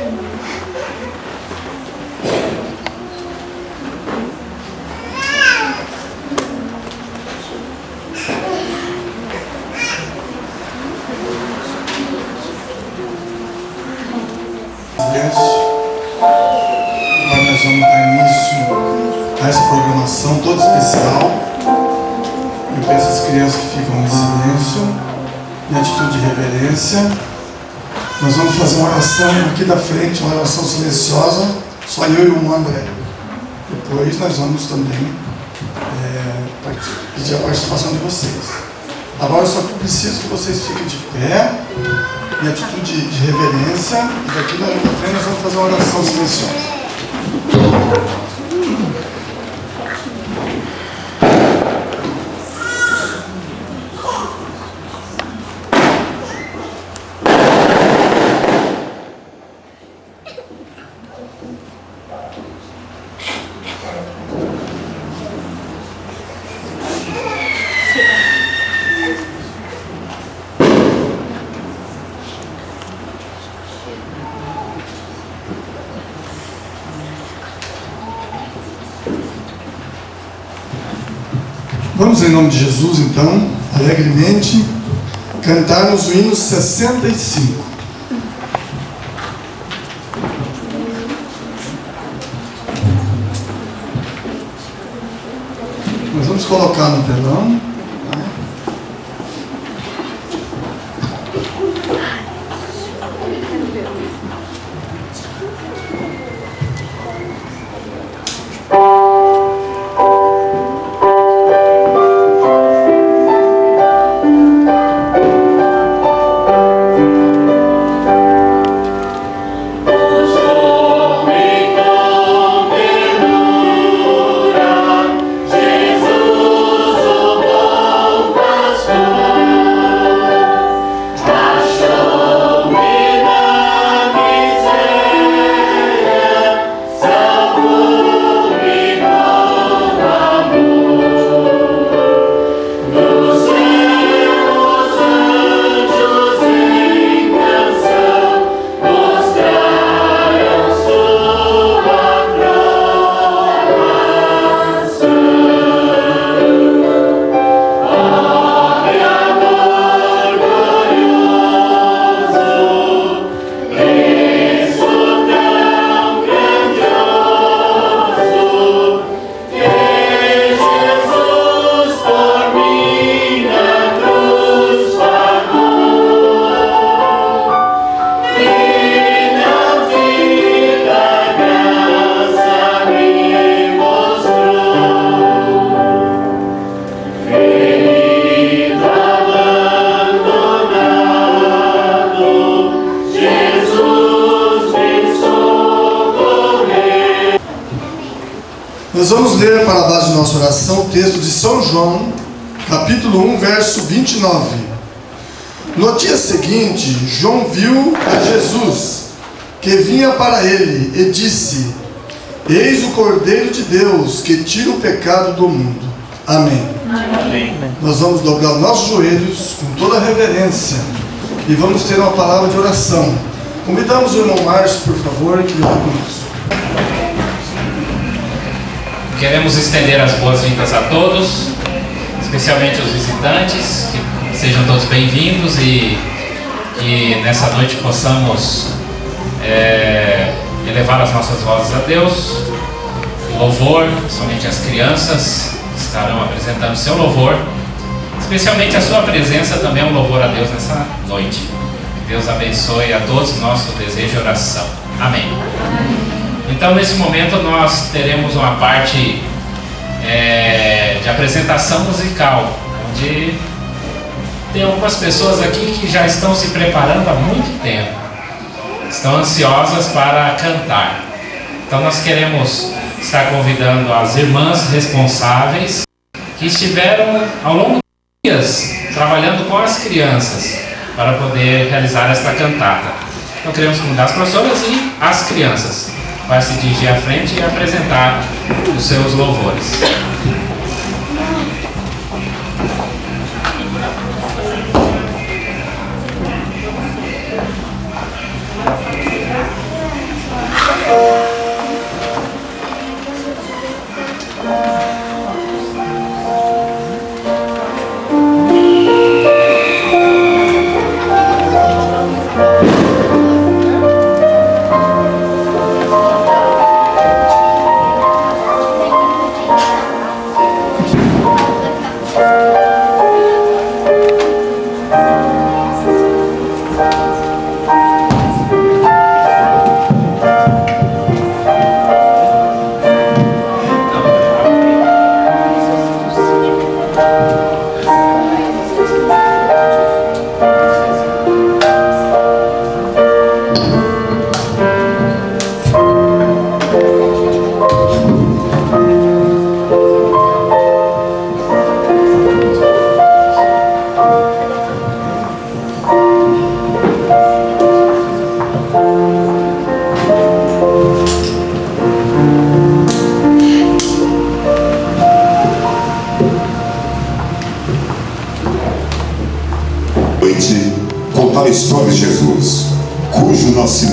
Agora nós vamos dar início a essa programação toda especial. Eu peço às crianças que ficam em silêncio, em atitude de reverência. Nós vamos fazer uma oração aqui da frente, uma oração silenciosa, só eu e o André. Depois nós vamos também pedir a participação de vocês. Agora eu só preciso que vocês fiquem de pé, em atitude de reverência, e daqui na frente nós vamos fazer uma oração silenciosa. Vamos, em nome de Jesus, então, alegremente, cantarmos o hino 65. Nós vamos colocar no telão. Nós vamos ler para a base de nossa oração o texto de São João, capítulo 1, verso 29. No dia seguinte, João viu a Jesus, que vinha para ele, e disse: Eis o Cordeiro de Deus, que tira o pecado do mundo. Amém. Amém. Nós vamos dobrar os nossos joelhos com toda a reverência e vamos ter uma palavra de oração. Convidamos o irmão Márcio, por favor, que venha conosco. Queremos estender as boas-vindas a todos, especialmente os visitantes, que sejam todos bem-vindos e que nessa noite possamos elevar as nossas vozes a Deus, o louvor, somente as crianças estarão apresentando seu louvor, especialmente a sua presença também é um louvor a Deus nessa noite. Que Deus abençoe a todos, nosso desejo e oração. Amém. Então, nesse momento, nós teremos uma parte de apresentação musical, onde tem algumas pessoas aqui que já estão se preparando há muito tempo, estão ansiosas para cantar. Então, nós queremos estar convidando as irmãs responsáveis que estiveram ao longo dos dias trabalhando com as crianças para poder realizar esta cantata. Então, queremos convidar as professoras e as crianças vai se dirigir à frente e apresentar os seus louvores.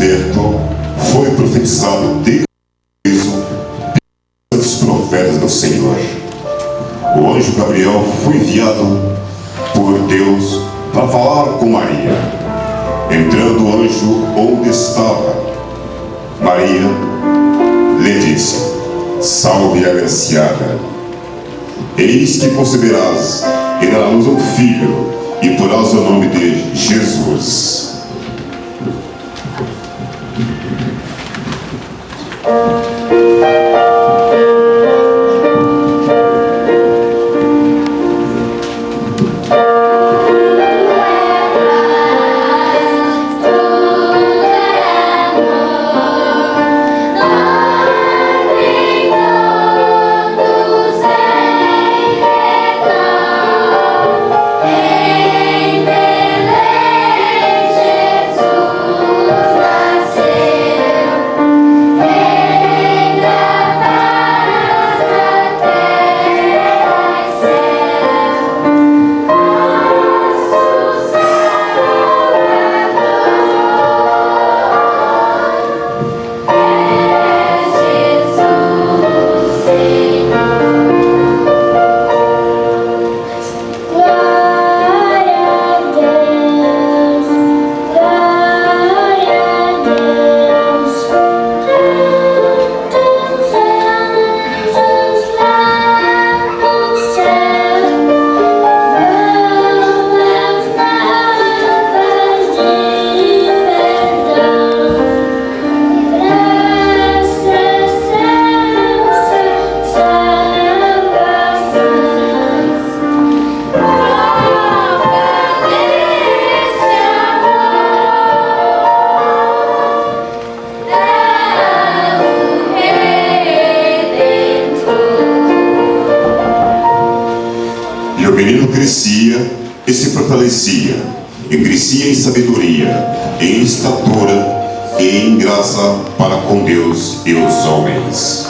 evento foi profetizado desde os profetas do Senhor. O anjo Gabriel foi enviado por Deus para falar com Maria. Entrando o anjo onde estava, Maria lhe disse: Salve, agraciada, eis que conceberás e darás à luz um filho, e porás o nome de Jesus. E o menino crescia e se fortalecia, e crescia em sabedoria, em estatura e em graça para com Deus e os homens.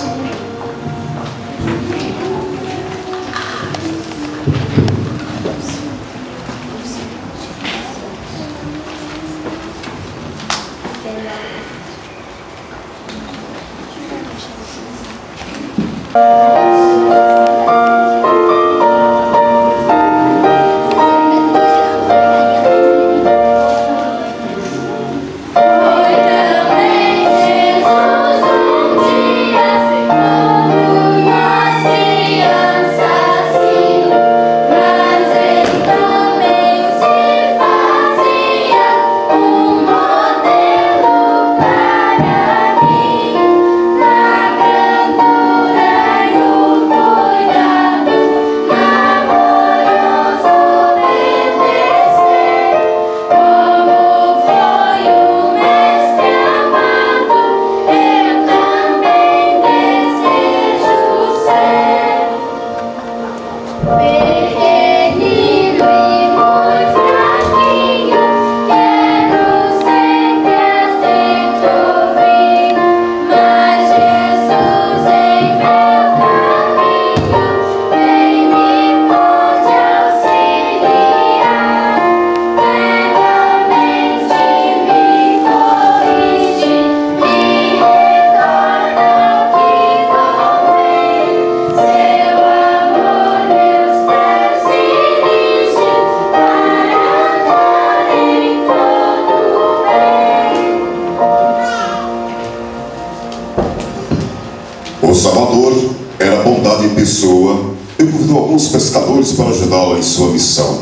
O Salvador era bondade em pessoa e convidou alguns pescadores para ajudá-lo em sua missão.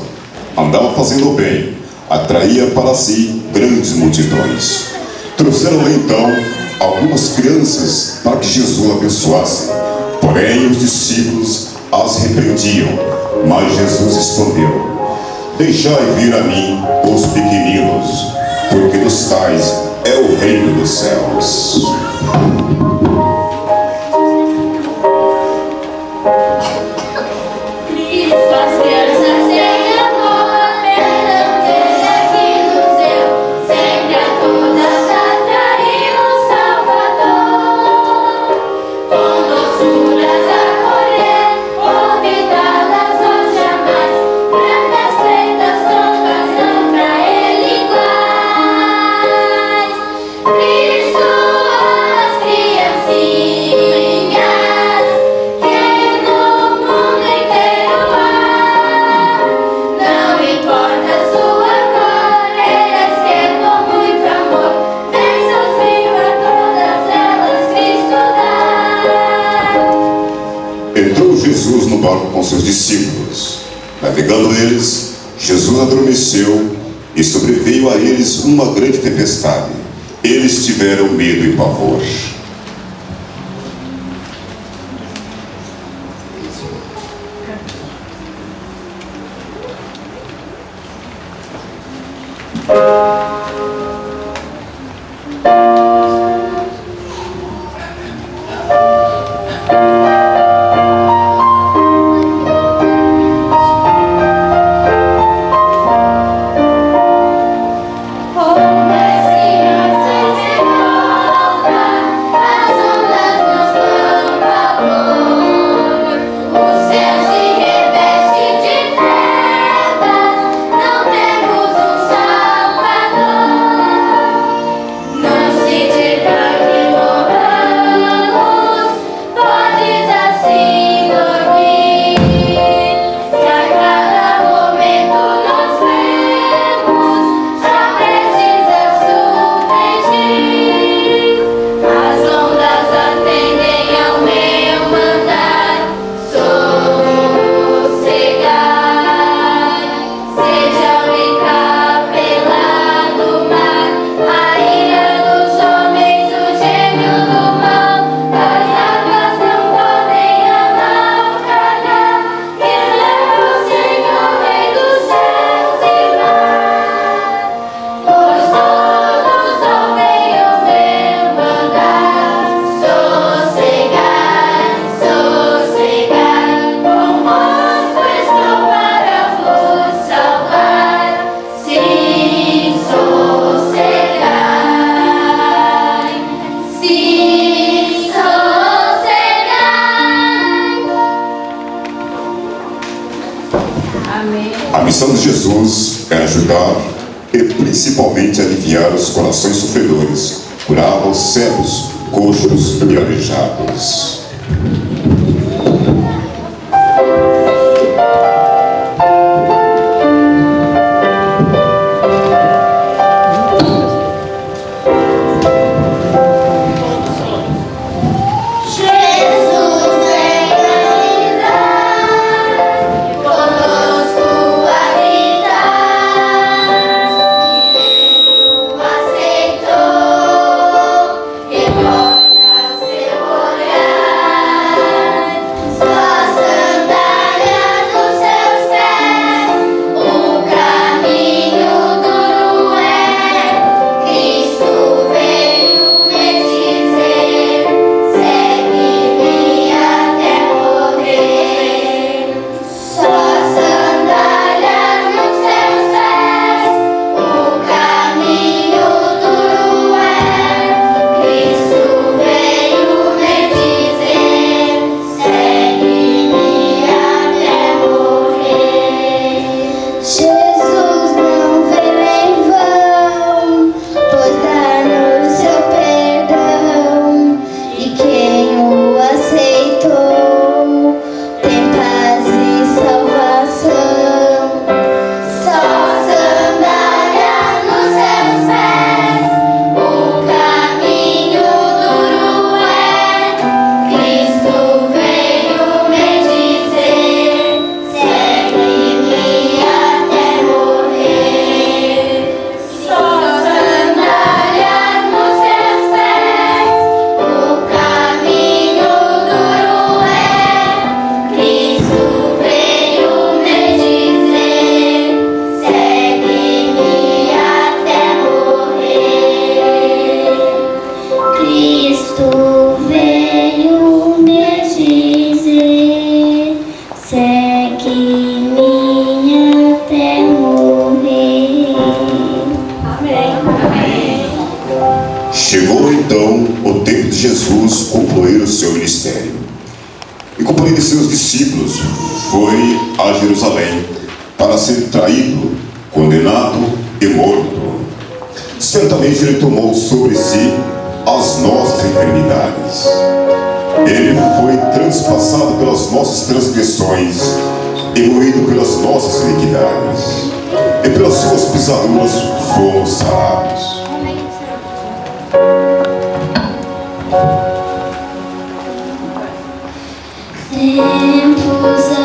Andava fazendo o bem, atraía para si grandes multidões. Trouxeram então algumas crianças para que Jesus abençoasse. Porém, os discípulos as repreendiam, mas Jesus respondeu: Deixai vir a mim os pequeninos, porque dos tais é o reino dos céus. Crianças barco com seus discípulos. Navegando eles, Jesus adormeceu e sobreveio a eles uma grande tempestade. Eles tiveram medo e pavor. A missão de Jesus é ajudar e principalmente aliviar os corações sofredores, curar os cegos, coxos e aleijados. Chegou então o tempo de Jesus concluir o seu ministério. E companhia de seus discípulos foi a Jerusalém para ser traído, condenado e morto. Certamente ele tomou sobre si as nossas enfermidades. Ele foi transpassado pelas nossas transgressões e moído pelas nossas iniquidades. E pelas suas pisaduras fomos sarados. Tempos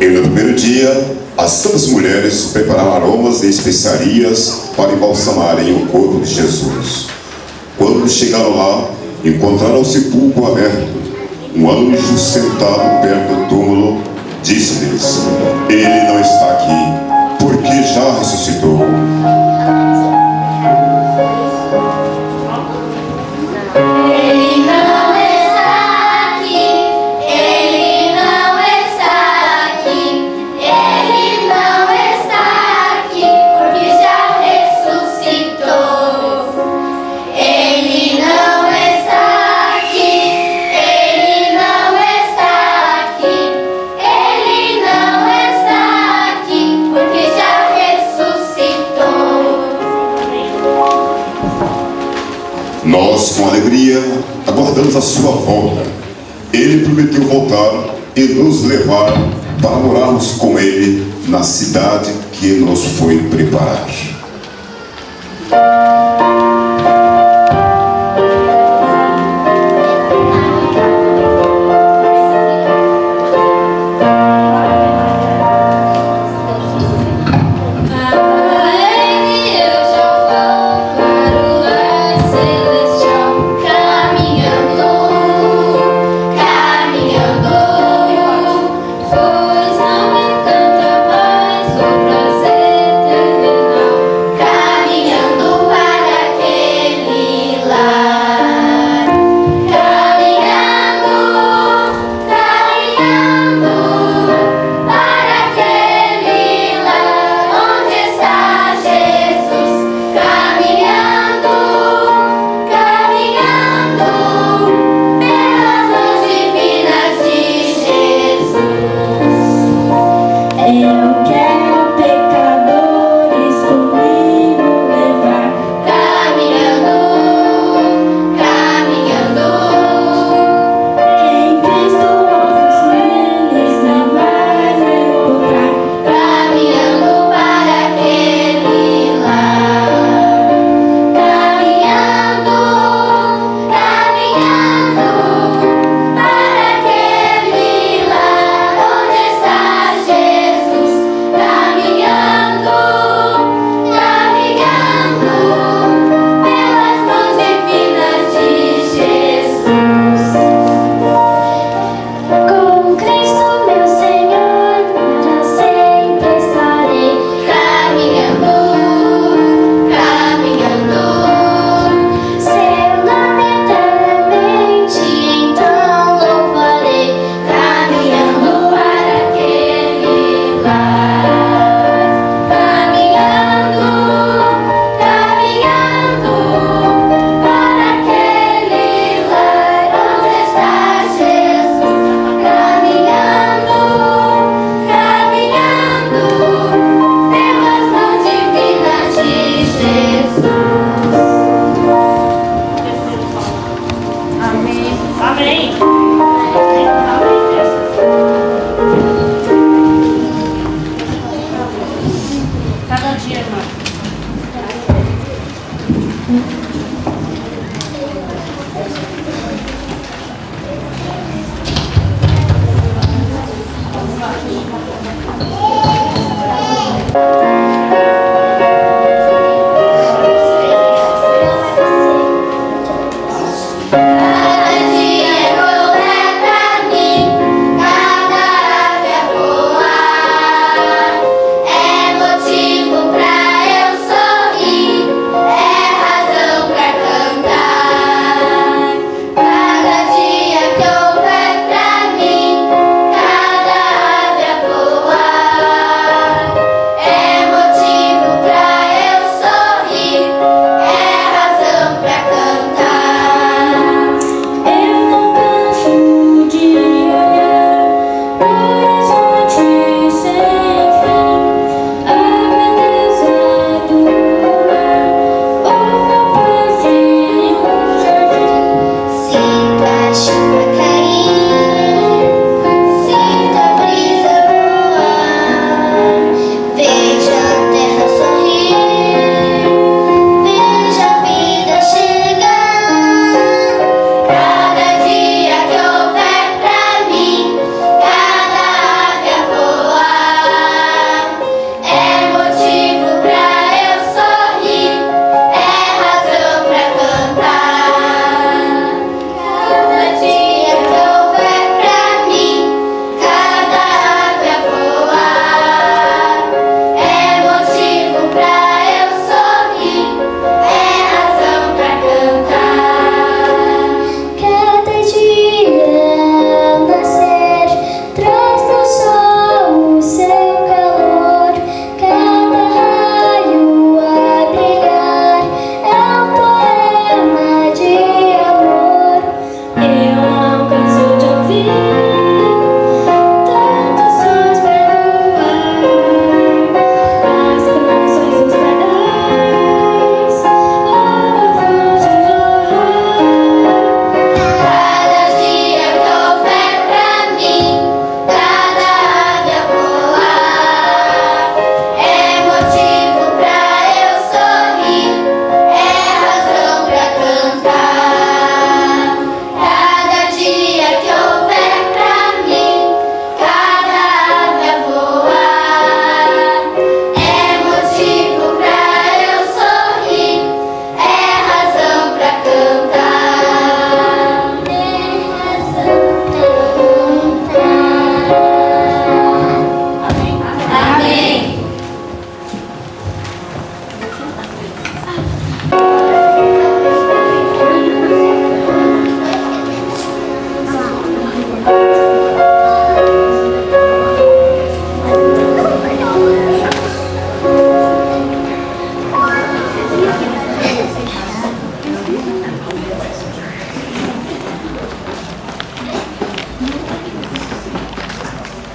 E no primeiro dia, as santas mulheres prepararam aromas e especiarias para embalsamarem o corpo de Jesus. Quando chegaram lá, encontraram o sepulcro aberto. Um anjo sentado perto do túmulo disse-lhes: Ele não está aqui, porque já ressuscitou. Nós, com alegria, aguardamos a sua volta. Ele prometeu voltar e nos levar para morarmos com ele na cidade que nos foi preparar. Caminhando para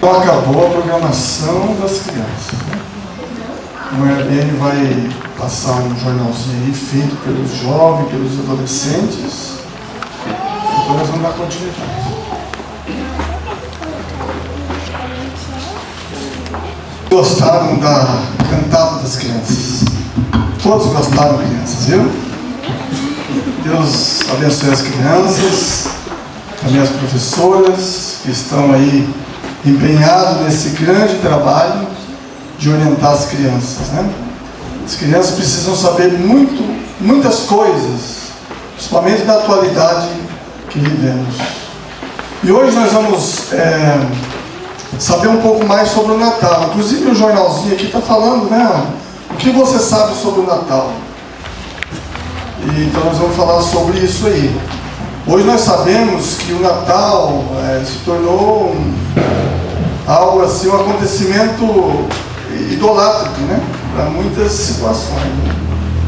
Então acabou a programação das crianças. O Airbnb vai passar um jornalzinho aí feito pelos jovens, pelos adolescentes. Depois nós vamos dar continuidade. Gostaram da cantada das crianças? Todos gostaram, crianças, viu? Deus abençoe as crianças, também as professoras que estão aí empenhados nesse grande trabalho de orientar as crianças, né? As crianças precisam saber muitas coisas, principalmente da atualidade que vivemos. E hoje nós vamos saber um pouco mais sobre o Natal. Inclusive o jornalzinho aqui está falando, né? O que você sabe sobre o Natal? E então nós vamos falar sobre isso aí. Hoje nós sabemos que o Natal se tornou algo assim, um acontecimento idolátrico, né? Para muitas situações.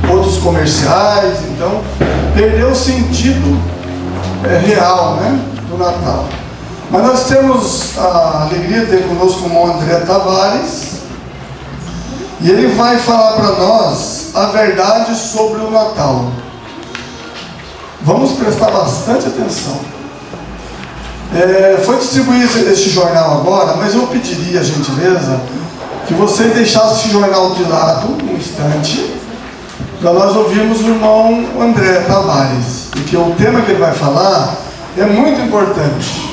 Outros comerciais, então perdeu o sentido real, né? Do Natal. Mas nós temos a alegria de ter conosco o irmão André Tavares, e ele vai falar para nós a verdade sobre o Natal. Vamos prestar bastante atenção. Foi distribuído este jornal agora, mas eu pediria a gentileza que você deixasse esse jornal de lado um instante, para nós ouvirmos o irmão André Tavares, porque o tema que ele vai falar é muito importante.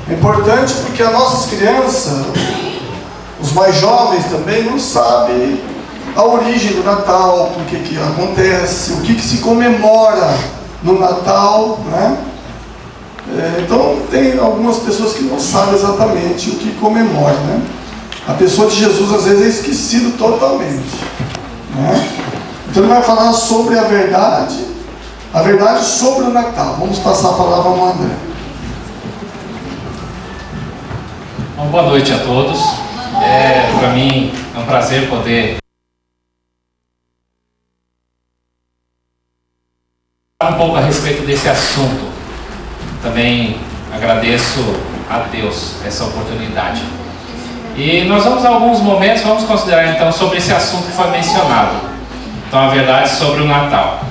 É importante porque as nossas crianças, os mais jovens também, não sabem a origem do Natal, o que acontece, o que se comemora no Natal, né? Então tem algumas pessoas que não sabem exatamente o que comemora, né? A pessoa de Jesus às vezes é esquecido totalmente, né? Então ele vai falar sobre a verdade sobre o Natal. Vamos passar a palavra ao André. Bom, boa noite a todos. Para mim é um prazer poder falar um pouco a respeito desse assunto. Também agradeço a Deus essa oportunidade. E nós vamos, em alguns momentos, vamos considerar então sobre esse assunto que foi mencionado. Então, a verdade sobre o Natal.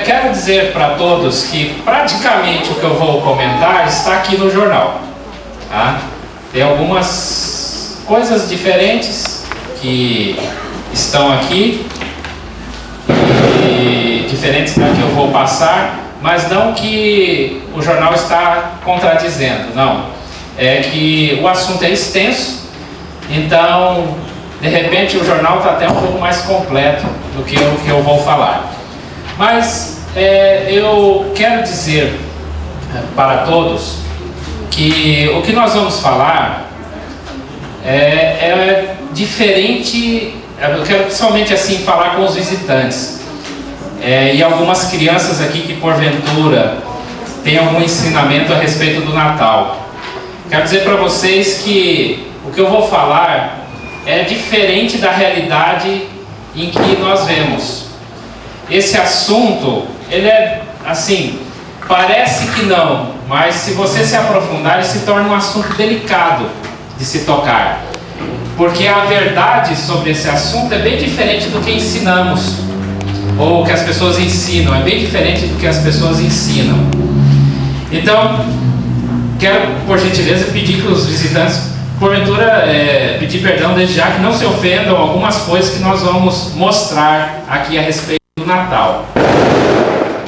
Quero dizer para todos que praticamente o que eu vou comentar está aqui no jornal. Tá? Tem algumas coisas diferentes que estão aqui, e diferentes da que eu vou passar, mas não que o jornal está contradizendo, não. É que o assunto é extenso, então, de repente, o jornal está até um pouco mais completo do que o que eu vou falar. Mas eu quero dizer para todos que o que nós vamos falar é diferente. Eu quero principalmente assim falar com os visitantes e algumas crianças aqui que porventura têm algum ensinamento a respeito do Natal. Quero dizer para vocês que o que eu vou falar é diferente da realidade em que nós vemos. Esse assunto, ele é assim, parece que não, mas se você se aprofundar, ele se torna um assunto delicado de se tocar. Porque a verdade sobre esse assunto é bem diferente do que ensinamos, ou que as pessoas ensinam, é bem diferente do que as pessoas ensinam. Então, quero, por gentileza, pedir que os visitantes, porventura, pedir perdão desde já, que não se ofendam algumas coisas que nós vamos mostrar aqui a respeito do Natal.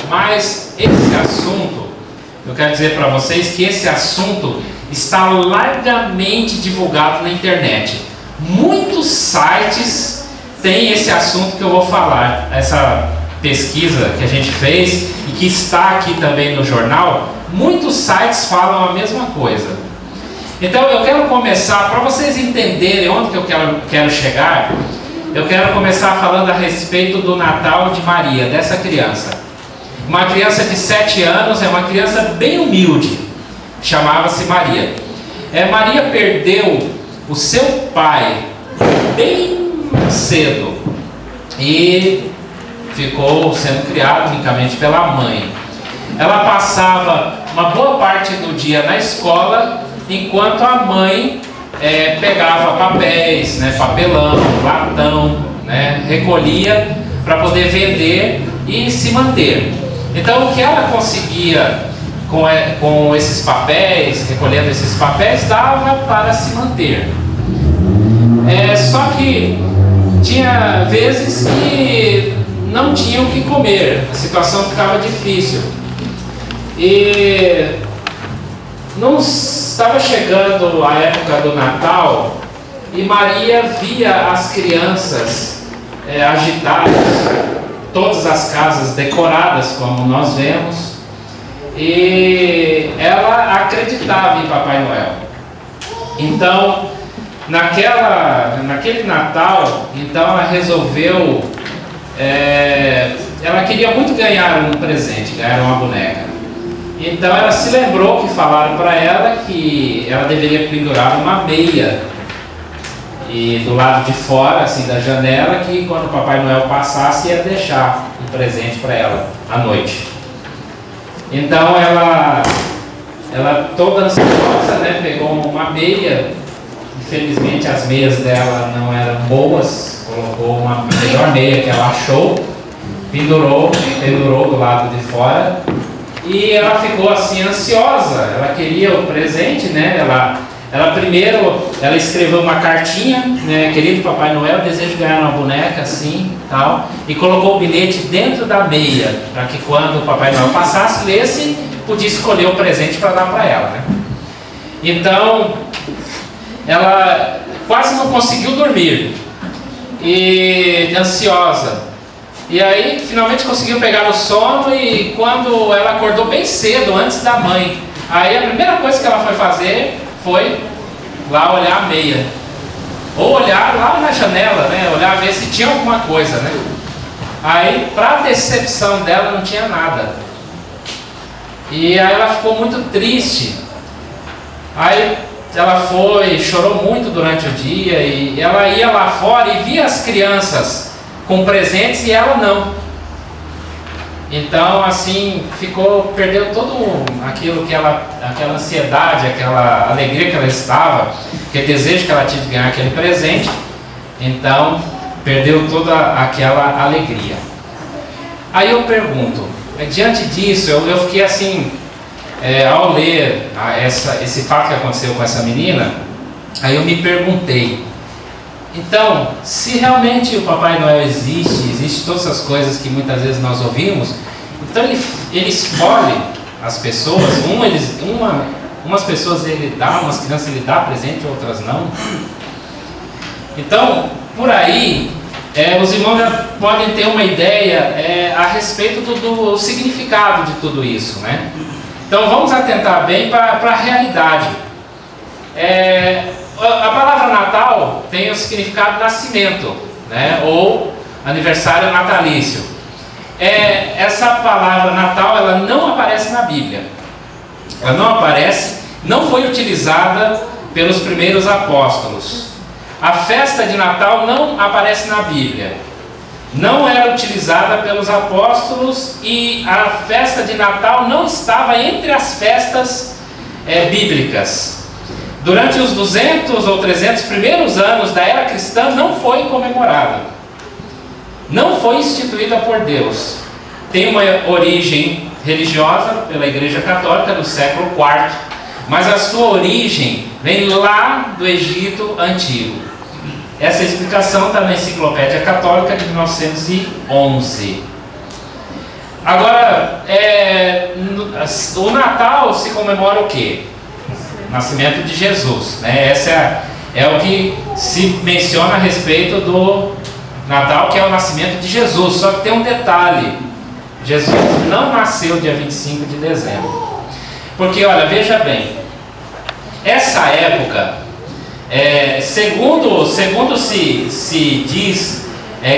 Mas esse assunto, eu quero dizer para vocês que esse assunto está largamente divulgado na internet. Muitos sites têm esse assunto que eu vou falar, essa pesquisa que a gente fez e que está aqui também no jornal. Muitos sites falam a mesma coisa. Então eu quero começar, para vocês entenderem onde que eu quero chegar, eu quero começar falando a respeito do Natal de Maria, dessa criança. Uma criança de 7 anos, é uma criança bem humilde, chamava-se Maria. Maria perdeu o seu pai bem cedo e ficou sendo criado unicamente pela mãe. Ela passava uma boa parte do dia na escola, enquanto a mãe pegava papéis, né, papelão, latão, né, recolhia para poder vender e se manter. Então o que ela conseguia com esses papéis, recolhendo esses papéis, dava para se manter. Só que tinha vezes que não tinham o que comer, a situação ficava difícil. E não estava chegando a época do Natal e Maria via as crianças agitadas, todas as casas decoradas como nós vemos, e ela acreditava em Papai Noel. Então, naquele Natal, então ela resolveu, ela queria muito ganhar um presente, ganhar uma boneca. Então ela se lembrou que falaram para ela que ela deveria pendurar uma meia e do lado de fora, assim, da janela, que quando o Papai Noel passasse ia deixar um presente para ela à noite. Então ela toda ansiosa, né, pegou uma meia. Infelizmente as meias dela não eram boas, colocou uma melhor meia que ela achou, pendurou do lado de fora, e ela ficou assim ansiosa. Ela queria o presente, né? Ela primeiro escreveu uma cartinha, né? Querido Papai Noel, desejo ganhar uma boneca assim, tal, e colocou o bilhete dentro da meia, para que quando o Papai Noel passasse, lesse, podia escolher o presente para dar para ela, né? Então ela quase não conseguiu dormir, e ansiosa. E aí finalmente conseguiu pegar no sono, e quando ela acordou bem cedo, antes da mãe, aí a primeira coisa que ela foi fazer foi lá olhar a meia, ou olhar lá na janela, né? Olhar, ver se tinha alguma coisa, né? Aí, para decepção dela, não tinha nada. E aí ela ficou muito triste. Aí ela chorou muito durante o dia, e ela ia lá fora e via as crianças com presentes e ela não. Então assim, perdeu todo aquilo que aquela ansiedade, aquela alegria que ela estava, aquele desejo que ela tinha de ganhar aquele presente. Então perdeu toda aquela alegria. Aí eu pergunto, diante disso, eu fiquei assim, ao ler esse fato que aconteceu com essa menina, aí eu me perguntei, então, se realmente o Papai Noel existe todas essas coisas que muitas vezes nós ouvimos, então ele escolhe as pessoas, umas pessoas ele dá, umas crianças ele dá presente, outras não. Então, por aí, os irmãos já podem ter uma ideia a respeito do significado de tudo isso, né? Então vamos atentar bem para a realidade. A palavra Natal tem o significado nascimento, né? Ou aniversário natalício. Essa palavra Natal, ela não aparece na Bíblia. Ela não aparece, não foi utilizada pelos primeiros apóstolos. A festa de Natal não aparece na Bíblia. Não era utilizada pelos apóstolos, e a festa de Natal não estava entre as festas bíblicas. Durante os 200 ou 300 primeiros anos da era cristã não foi comemorada. Não foi instituída por Deus. Tem uma origem religiosa pela Igreja Católica no século IV, mas a sua origem vem lá do Egito Antigo. Essa explicação está na Enciclopédia Católica de 1911. Agora, o Natal se comemora o quê? O nascimento de Jesus, né? Essa é o que se menciona a respeito do Natal, que é o nascimento de Jesus. Só que tem um detalhe: Jesus não nasceu dia 25 de dezembro. Porque, olha, veja bem, essa época, segundo se diz,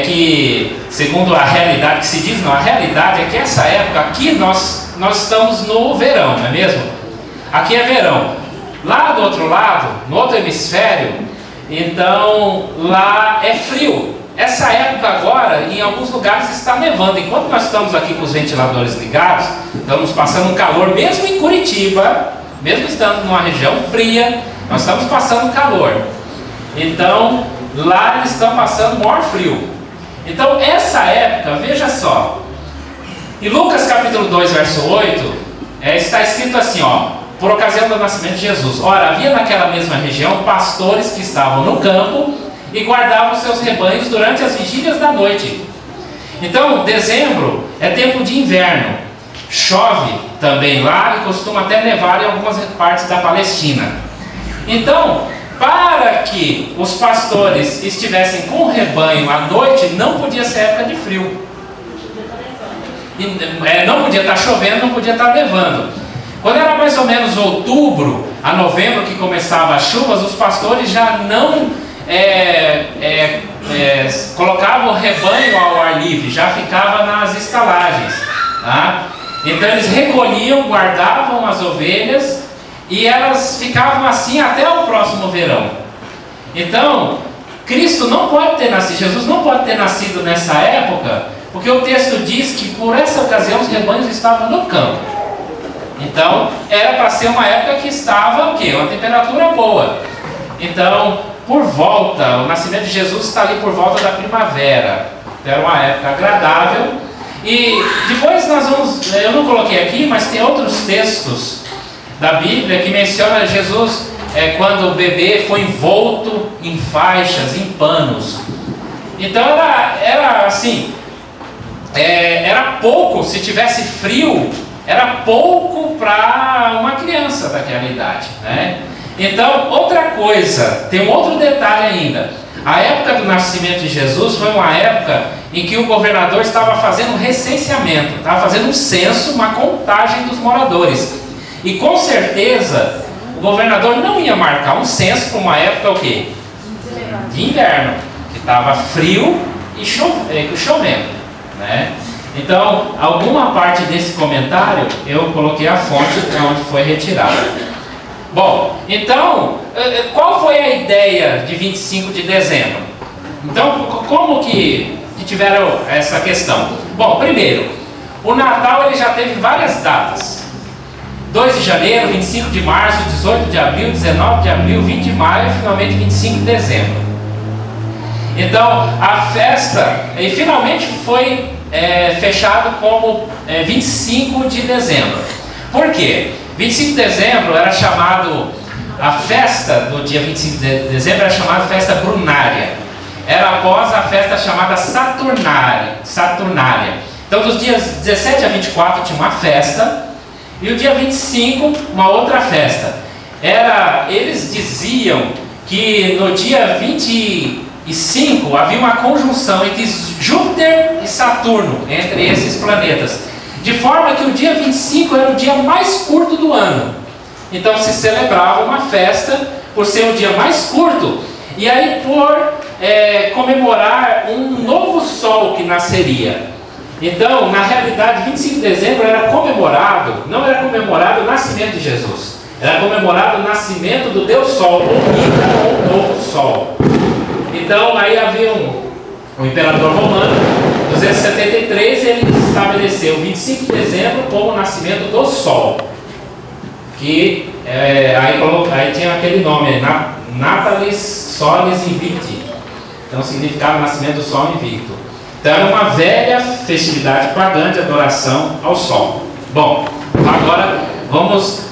que segundo a realidade, que se diz não, a realidade é que essa época aqui nós estamos no verão, não é mesmo? Aqui é verão. Lá do outro lado, no outro hemisfério, então lá é frio. Essa época agora, em alguns lugares está nevando. Enquanto nós estamos aqui com os ventiladores ligados, estamos passando um calor, mesmo em Curitiba, mesmo estando numa região fria, Nós estamos passando calor. Então, lá eles estão passando o maior frio. Então, essa época, veja só. Em Lucas capítulo 2, verso 8, está escrito assim, por ocasião do nascimento de Jesus. Ora, havia naquela mesma região pastores que estavam no campo e guardavam seus rebanhos durante as vigílias da noite. Então, dezembro é tempo de inverno. Chove também lá e costuma até nevar em algumas partes da Palestina. Então, para que os pastores estivessem com o rebanho à noite, não podia ser época de frio. Não podia estar chovendo, não podia estar nevando. Quando era mais ou menos outubro a novembro que começava as chuvas, os pastores já não colocavam o rebanho ao ar livre, já ficava nas estalagens, tá? Então eles recolhiam, guardavam as ovelhas e elas ficavam assim até o próximo verão. Então, Cristo não pode ter nascido, Jesus não pode ter nascido nessa época, porque o texto diz que por essa ocasião os rebanhos estavam no campo. Então, era para ser uma época que estava o quê? Uma temperatura boa. Então, por volta, o nascimento de Jesus está ali por volta da primavera. Então, era uma época agradável. E depois nós vamos, eu não coloquei aqui, mas tem outros textos da Bíblia que menciona Jesus quando o bebê foi envolto em faixas, em panos. Então era assim, era pouco, se tivesse frio, era pouco para uma criança daquela idade, né? Então, outra coisa, tem um outro detalhe ainda. A época do nascimento de Jesus foi uma época em que o governador estava fazendo um recenseamento, estava fazendo um censo, uma contagem dos moradores. E com certeza, o governador não ia marcar um censo para uma época o quê? De inverno, que estava frio e chovendo, né? Então, alguma parte desse comentário, eu coloquei a fonte de onde foi retirada. Bom, então, qual foi a ideia de 25 de dezembro? Então, como que tiveram essa questão? Bom, primeiro, o Natal ele já teve várias datas. 2 de janeiro, 25 de março, 18 de abril, 19 de abril, 20 de maio e finalmente 25 de dezembro. Então, a festa finalmente foi fechado como 25 de dezembro. Por quê? 25 de dezembro era chamado, a festa do dia 25 de dezembro era chamada festa brunária. Era após a festa chamada saturnária. Então, dos dias 17 a 24 tinha uma festa, e o dia 25 uma outra festa. Eles diziam que no dia 25 havia uma conjunção entre Júpiter e Saturno, entre esses planetas. De forma que o dia 25 era o dia mais curto do ano. Então se celebrava uma festa por ser o dia mais curto. E aí por comemorar um novo sol que nasceria. Então, na realidade, 25 de dezembro era comemorado, não era comemorado o nascimento de Jesus. Era comemorado o nascimento do Deus Sol, ou um novo sol. Então aí havia um imperador romano, 273, ele estabeleceu 25 de dezembro como o nascimento do Sol, que aí tinha aquele nome, Natalis Solis Invicti, então significava o nascimento do Sol invicto. Então era uma velha festividade pagã de adoração ao Sol. Bom, agora vamos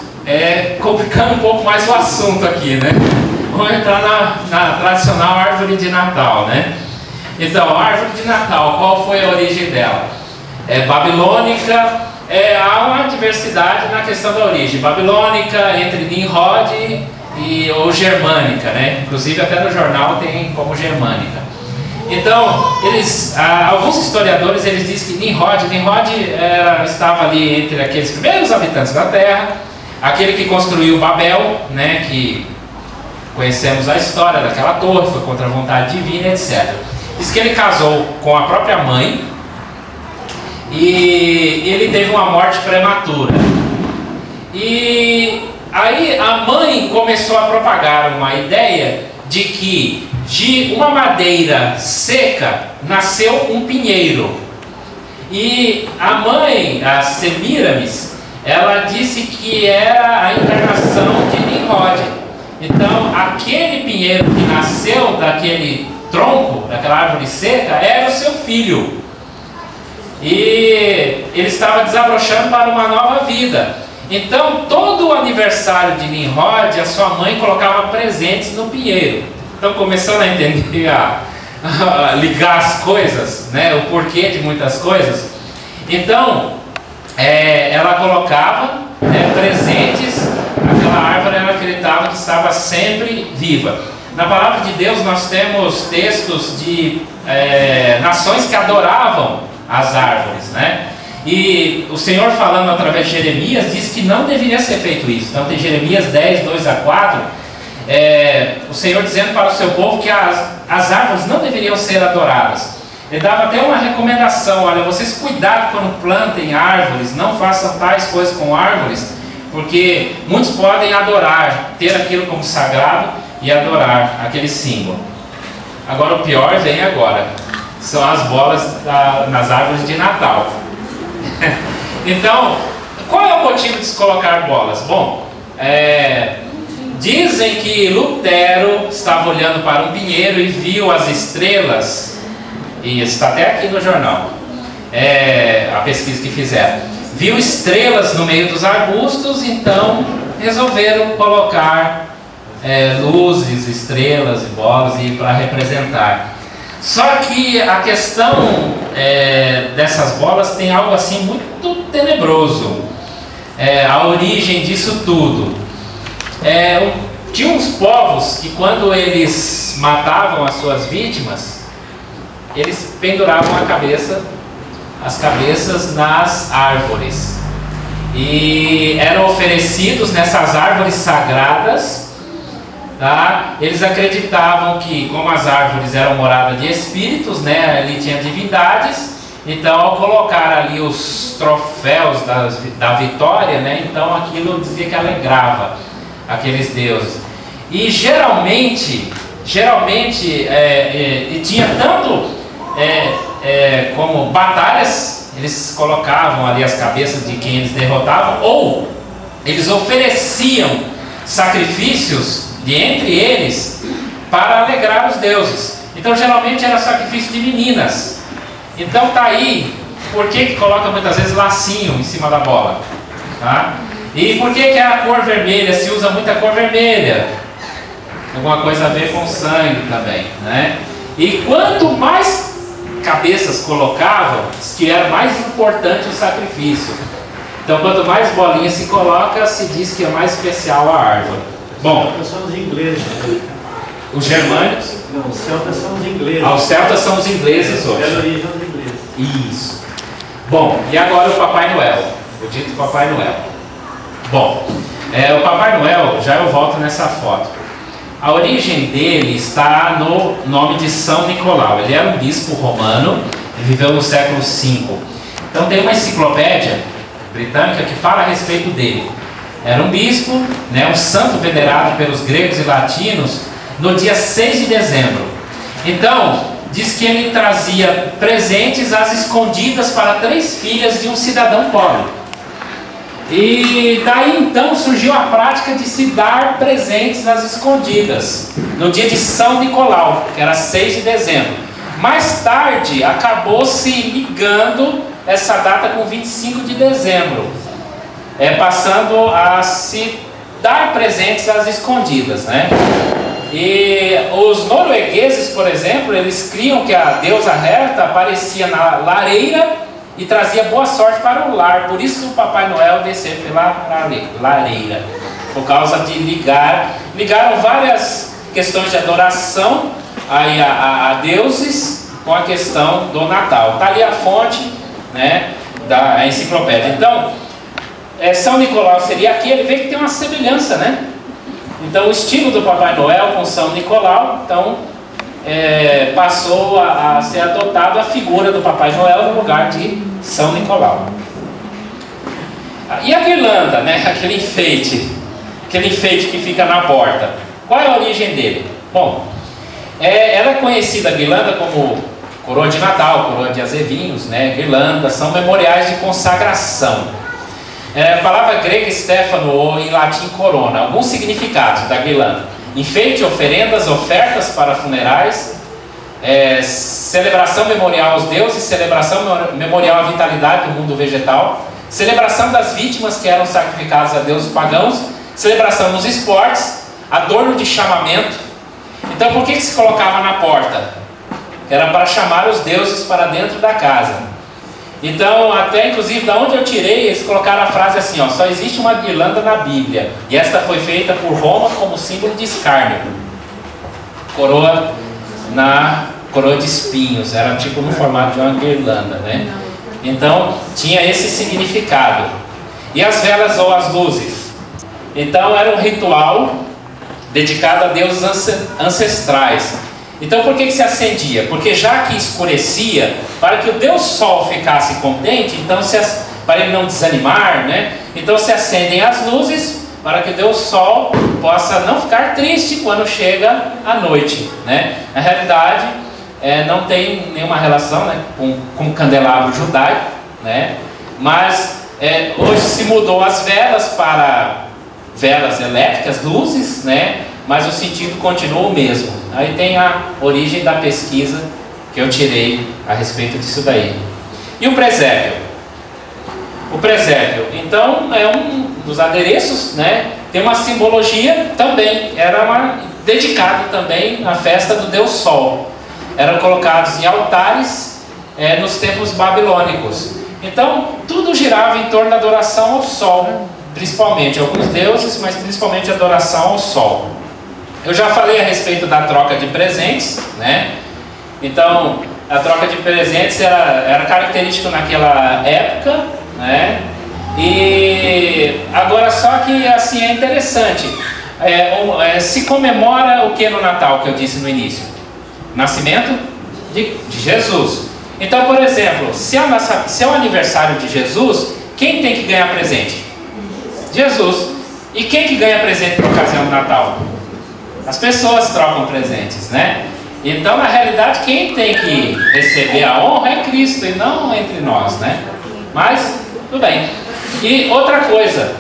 complicando um pouco mais o assunto aqui, né? Vamos entrar na tradicional árvore de Natal, né? Então, a árvore de Natal, qual foi a origem dela? Babilônica, há uma diversidade na questão da origem. Babilônica, entre Nimrod ou germânica, né? Inclusive até no jornal tem como germânica. Então, alguns historiadores eles dizem que Nimrod estava ali entre aqueles primeiros habitantes da Terra, aquele que construiu Babel, né? Que conhecemos a história daquela torre, foi contra a vontade divina, etc. Diz que ele casou com a própria mãe e ele teve uma morte prematura. E aí a mãe começou a propagar uma ideia de que de uma madeira seca nasceu um pinheiro. E a mãe, a Semíramis, ela disse que era a encarnação de Nimrod. Então, aquele pinheiro que nasceu daquele tronco, daquela árvore seca, era o seu filho. E ele estava desabrochando para uma nova vida. Então, todo o aniversário de Nimrod, a sua mãe colocava presentes no pinheiro. Então, começando a entender, a ligar as coisas, né, o porquê de muitas coisas. Então, ela colocava, né, presentes. Aquela árvore, ela acreditava que estava sempre viva. Na palavra de Deus nós temos textos de nações que adoravam as árvores, né? E o Senhor falando através de Jeremias diz que não deveria ser feito isso. Então tem Jeremias 10, 2 a 4, o Senhor dizendo para o seu povo que as árvores não deveriam ser adoradas. Ele dava até uma recomendação: olha, vocês cuidado quando plantem árvores, não façam tais coisas com árvores, porque muitos podem adorar, ter aquilo como sagrado e adorar aquele símbolo. Agora o pior vem agora, são as bolas nas árvores de Natal. Então, qual é o motivo de se colocar bolas? Bom, dizem que Lutero estava olhando para um pinheiro e viu as estrelas, e está até aqui no jornal, a pesquisa que fizeram, viu estrelas no meio dos arbustos, então resolveram colocar luzes, estrelas e bolas para representar. Só que a questão dessas bolas tem algo assim muito tenebroso. A origem disso tudo. Tinha uns povos que, quando eles matavam as suas vítimas, eles penduravam as cabeças nas árvores. E eram oferecidos nessas árvores sagradas. Tá? Eles acreditavam que, como as árvores eram morada de espíritos, né, ali tinha divindades, então ao colocar ali os troféus da vitória, né, então aquilo dizia que alegrava aqueles deuses. E geralmente e tinha tanto como batalhas, eles colocavam ali as cabeças de quem eles derrotavam, ou eles ofereciam sacrifícios de entre eles para alegrar os deuses. Então geralmente era sacrifício de meninas. Então tá aí por que coloca muitas vezes lacinho em cima da bola, tá? E por que é a cor vermelha? Se usa muita cor vermelha, alguma coisa a ver com sangue também, né? E quanto mais cabeças colocavam, que era mais importante o sacrifício. Então quanto mais bolinhas se coloca, se diz que é mais especial a árvore. Bom, são os ingleses. Os germânicos? Não, os celtas são os ingleses. Os celtas são os ingleses hoje. É a origem dos ingleses. Isso. Bom, e agora o Papai Noel. O dito Papai Noel. Bom, o Papai Noel, já eu volto nessa foto. A origem dele está no nome de São Nicolau. Ele era um bispo romano, ele viveu no século V. Então tem uma enciclopédia britânica que fala a respeito dele. Era um bispo, né, um santo venerado pelos gregos e latinos no dia 6 de dezembro. Então, diz que ele trazia presentes às escondidas para 3 filhas de um cidadão pobre. E daí então surgiu a prática de se dar presentes às escondidas, no dia de São Nicolau, que era 6 de dezembro. Mais tarde, acabou se ligando essa data com 25 de dezembro. Passando a se dar presentes às escondidas, né? E os noruegueses, por exemplo, eles criam que a deusa Herta aparecia na lareira e trazia boa sorte para o lar. Por isso o Papai Noel desceu pela lareira, por causa de ligaram várias questões de adoração a deuses com a questão do Natal. Está ali a fonte, né, da enciclopédia. Então, São Nicolau seria aqui. Ele vê que tem uma semelhança, né? Então o estilo do Papai Noel com São Nicolau, então passou a ser adotado a figura do Papai Noel no lugar de São Nicolau. E a guirlanda, né? Aquele enfeite que fica na porta. Qual é a origem dele? Bom, ela é conhecida, a guirlanda, como coroa de Natal, coroa de azevinhos, né? Guirlanda são memoriais de consagração. A palavra grega Stefano, ou em latim corona, alguns significados da guirlanda. enfeite, oferendas, ofertas para funerais, celebração memorial aos deuses, celebração memorial à vitalidade do mundo vegetal, celebração das vítimas que eram sacrificadas a deuses pagãos, celebração nos esportes, adorno de chamamento. Então por que se colocava na porta? Era para chamar os deuses para dentro da casa. Então, até inclusive da onde eu tirei, eles colocaram a frase assim, ó: só existe uma guirlanda na Bíblia, e esta foi feita por Roma como símbolo de escárnio. Coroa de espinhos, era tipo no formato de uma guirlanda, né? Então tinha esse significado. E as velas ou as luzes? Então era um ritual dedicado a deuses ancestrais. Então por que se acendia? Porque já que escurecia, para que o Deus Sol ficasse contente, então para ele não desanimar, né? Então se acendem as luzes para que o Deus Sol possa não ficar triste quando chega a noite, né? Na realidade, não tem nenhuma relação, né, com o candelabro judaico, né? Mas hoje se mudou as velas para velas elétricas, luzes, né? Mas o sentido continua o mesmo. Aí tem a origem da pesquisa que eu tirei a respeito disso daí. E o presépio? O presépio, então, é um dos adereços, né? Tem uma simbologia também, era dedicado também à festa do Deus Sol. Eram colocados em altares nos templos babilônicos. Então, tudo girava em torno da adoração ao Sol, principalmente, alguns deuses, mas principalmente a adoração ao Sol. Eu já falei a respeito da troca de presentes, né? Então, a troca de presentes era característico naquela época, né? E agora só que assim é interessante, se comemora o que no Natal, que eu disse no início? Nascimento de Jesus. Então, por exemplo, se é o aniversário de Jesus, quem tem que ganhar presente? Jesus. E quem que ganha presente por ocasião do Natal? As pessoas trocam presentes, né? Então, na realidade, quem tem que receber a honra é Cristo e não entre nós, né? Mas, tudo bem. E outra coisa,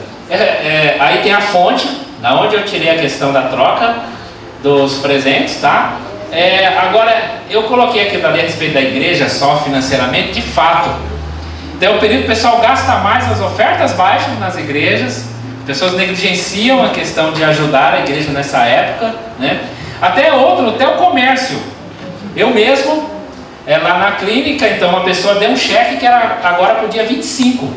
aí tem a fonte, da onde eu tirei a questão da troca dos presentes, tá? Agora, eu coloquei aquilo ali a respeito da igreja só financeiramente, de fato. Então, é um período que o pessoal gasta mais, as ofertas baixas nas igrejas, pessoas negligenciam a questão de ajudar a igreja nessa época, né? Até o comércio. Eu mesmo, lá na clínica, então uma pessoa deu um cheque que era agora para o dia 25,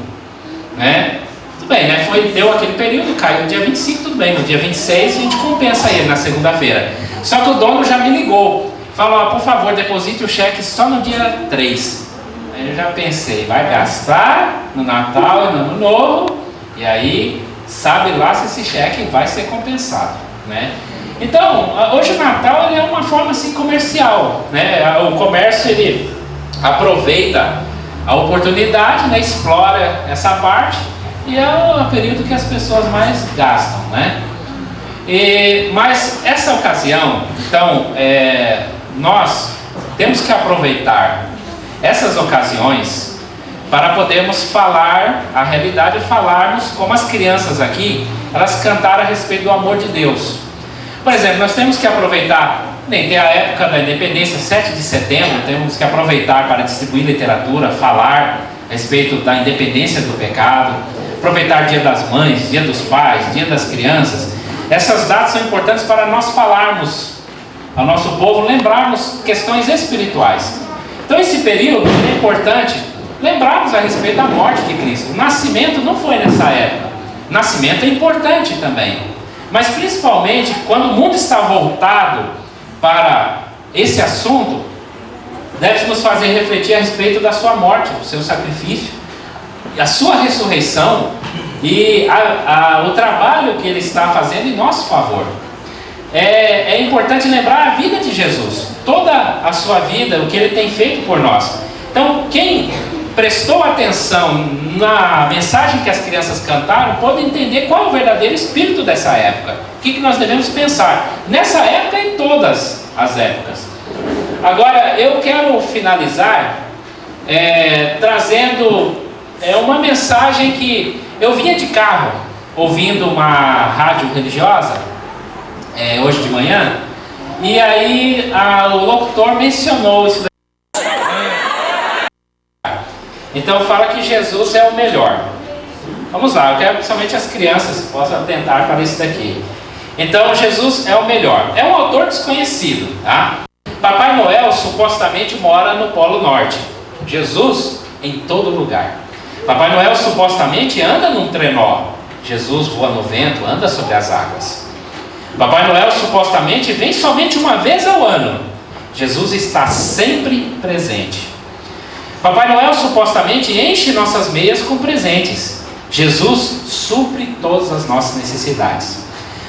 né? Tudo bem, né? Deu aquele período, caiu no dia 25, tudo bem. No dia 26 a gente compensa ele na segunda-feira. Só que o dono já me ligou, falou: por favor, deposite o cheque só no dia 3. Aí eu já pensei, vai gastar no Natal e no Ano Novo, e aí sabe lá se esse cheque vai ser compensado, né? Então, hoje o Natal ele é uma forma assim comercial, né? O comércio ele aproveita a oportunidade, né? Explora essa parte, e é o período que as pessoas mais gastam, né? Mas essa ocasião, então, nós temos que aproveitar essas ocasiões para podermos falar a realidade e falarmos como as crianças aqui, elas cantaram a respeito do amor de Deus. Por exemplo, nós temos que aproveitar, tem a época da independência, 7 de setembro, temos que aproveitar para distribuir literatura, falar a respeito da independência do pecado, aproveitar Dia das Mães, Dia dos Pais, Dia das Crianças. Essas datas são importantes para nós falarmos ao nosso povo, lembrarmos questões espirituais. Então esse período é importante lembrarmos a respeito da morte de Cristo. O nascimento não foi nessa época. O nascimento é importante também. Mas principalmente quando o mundo está voltado para esse assunto, deve nos fazer refletir a respeito da sua morte, do seu sacrifício, a sua ressurreição e o trabalho que ele está fazendo em nosso favor. É importante lembrar a vida de Jesus, toda a sua vida, o que ele tem feito por nós. Então, quem prestou atenção na mensagem que as crianças cantaram pode entender qual é o verdadeiro espírito dessa época. O que nós devemos pensar nessa época e em todas as épocas. Agora, eu quero finalizar trazendo uma mensagem que eu vinha de carro ouvindo uma rádio religiosa hoje de manhã, e aí o locutor mencionou isso daí. Então fala que Jesus é o melhor. Vamos lá, eu quero que somente as crianças possam atentar para isso daqui. Então Jesus é o melhor. É um autor desconhecido, tá? Papai Noel supostamente mora no Polo Norte. Jesus em todo lugar. Papai Noel supostamente anda num trenó. Jesus voa no vento, anda sobre as águas. Papai Noel supostamente vem somente uma vez ao ano. Jesus está sempre presente. Papai Noel supostamente enche nossas meias com presentes. Jesus supre todas as nossas necessidades.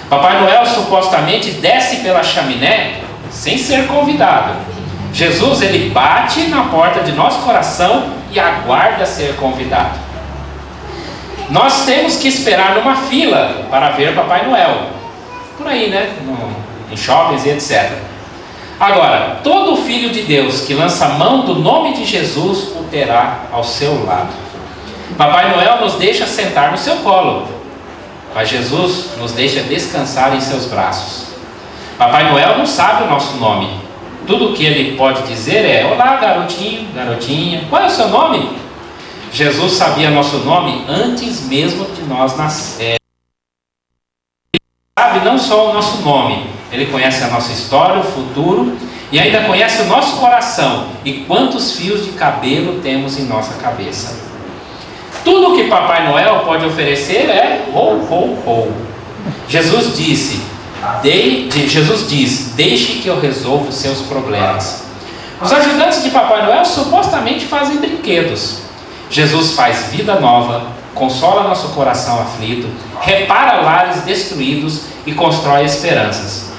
Papai Noel supostamente desce pela chaminé sem ser convidado. Jesus, ele bate na porta de nosso coração e aguarda ser convidado. Nós temos que esperar numa fila para ver Papai Noel. Por aí, né? Em shoppings e etc. Agora, todo filho de Deus que lança mão do nome de Jesus o terá ao seu lado. Papai Noel nos deixa sentar no seu colo, mas Jesus nos deixa descansar em seus braços. Papai Noel não sabe o nosso nome. Tudo o que ele pode dizer é: olá, garotinho, garotinha, qual é o seu nome? Jesus sabia nosso nome antes mesmo de nós nascer. Ele sabe não só o nosso nome, ele conhece a nossa história, o futuro, e ainda conhece o nosso coração e quantos fios de cabelo temos em nossa cabeça. Tudo o que Papai Noel pode oferecer é ho, ho, ho. Jesus diz: deixe que eu resolva os seus problemas. Os ajudantes de Papai Noel supostamente fazem brinquedos. Jesus faz vida nova, consola nosso coração aflito, repara lares destruídos e constrói esperanças.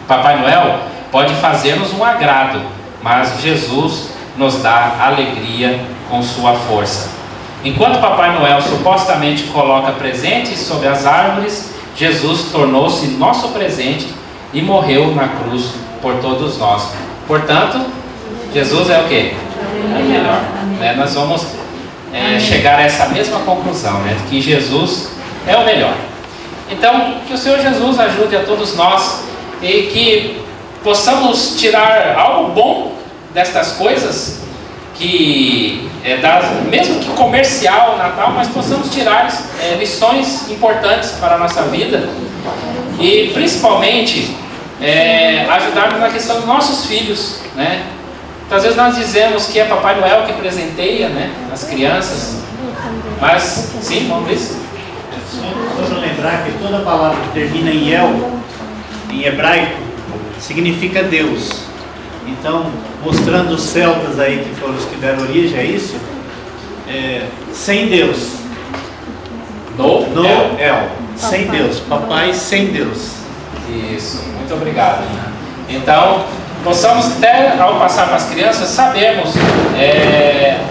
Papai Noel pode fazer-nos um agrado, mas Jesus nos dá alegria com sua força. Enquanto Papai Noel supostamente coloca presentes sobre as árvores, Jesus tornou-se nosso presente e morreu na cruz por todos nós. Portanto, Jesus é o quê? É melhor. Né? Nós vamos chegar a essa mesma conclusão, né? Que Jesus é o melhor. Então, que o Senhor Jesus ajude a todos nós e que possamos tirar algo bom destas coisas, mesmo que comercial, Natal, mas possamos tirar lições importantes para a nossa vida e principalmente ajudarmos na questão dos nossos filhos, né? Às vezes nós dizemos que é Papai Noel que presenteia, né, as crianças, mas sim, vamos ver isso. Só para lembrar que toda palavra que termina em El, em hebraico, significa Deus. Então, mostrando os celtas aí, que foram os que deram origem a isso, sem Deus. No El. Sem Deus. Papai sem Deus. Isso, muito obrigado. Então, possamos até, ao passar para as crianças, sabermos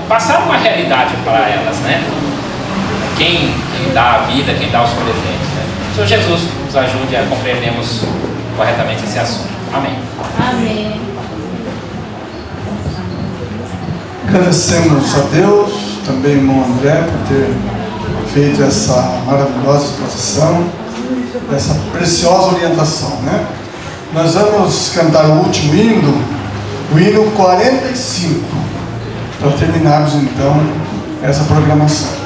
passar uma realidade para elas, né? Quem dá a vida, quem dá os presentes, né? O Senhor Jesus nos ajude a compreendermos corretamente esse assunto. Amém. Amém. Agradecemos a Deus, também o irmão André, por ter feito essa maravilhosa exposição, essa preciosa orientação, né? Nós vamos cantar o último hino, o hino 45, para terminarmos então essa programação.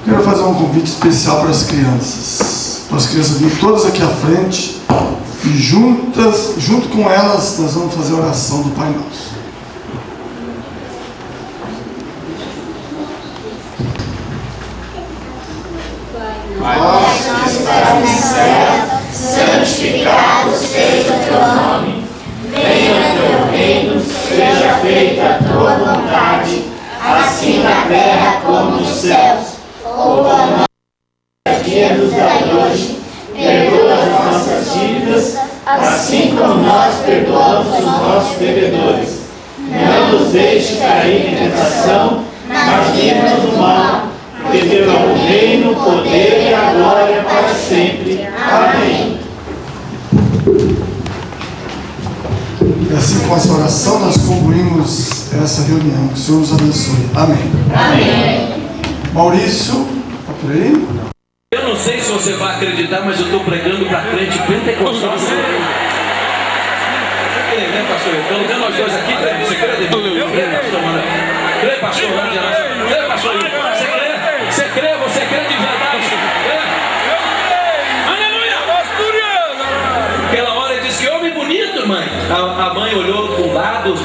Quero fazer um convite especial para as crianças. Para as crianças virem todas aqui à frente e junto com elas, nós vamos fazer a oração do Pai Nosso. Nosso que estás no céu, santificado seja o teu nome. Venha teu reino, seja feita a tua vontade, assim na terra como nos céus. O pão nosso dia nos dai hoje, perdoa as nossas dívidas, assim como nós perdoamos os nossos devedores. Não nos deixe cair em tentação, mas livra-nos do mal, porque teu é o reino, o poder e a glória para sempre. Amém. E assim, com essa oração, nós concluímos essa reunião. Que o Senhor nos abençoe. Amém. Amém. Maurício, está por aí? Eu não sei se você vai acreditar, mas eu estou pregando para crente pentecostal. Né, pastor? Então, tem nós dois aqui, você crê? Crê, pastor, mano? Crê, pastor? Crê, pastor? Você crê de verdade? Aleluia! Aquela hora ele disse que homem bonito, mãe. A mãe olhou para um lado,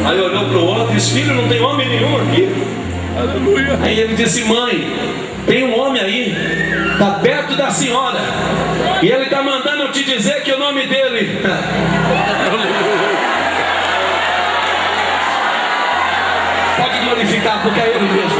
aí olhou para o outro e disse: filho, não tem homem nenhum aqui. Aleluia. Aí ele disse: mãe, tem um homem aí, está perto da senhora, e ele está mandando eu te dizer que o nome dele. Pode glorificar, porque é ele mesmo.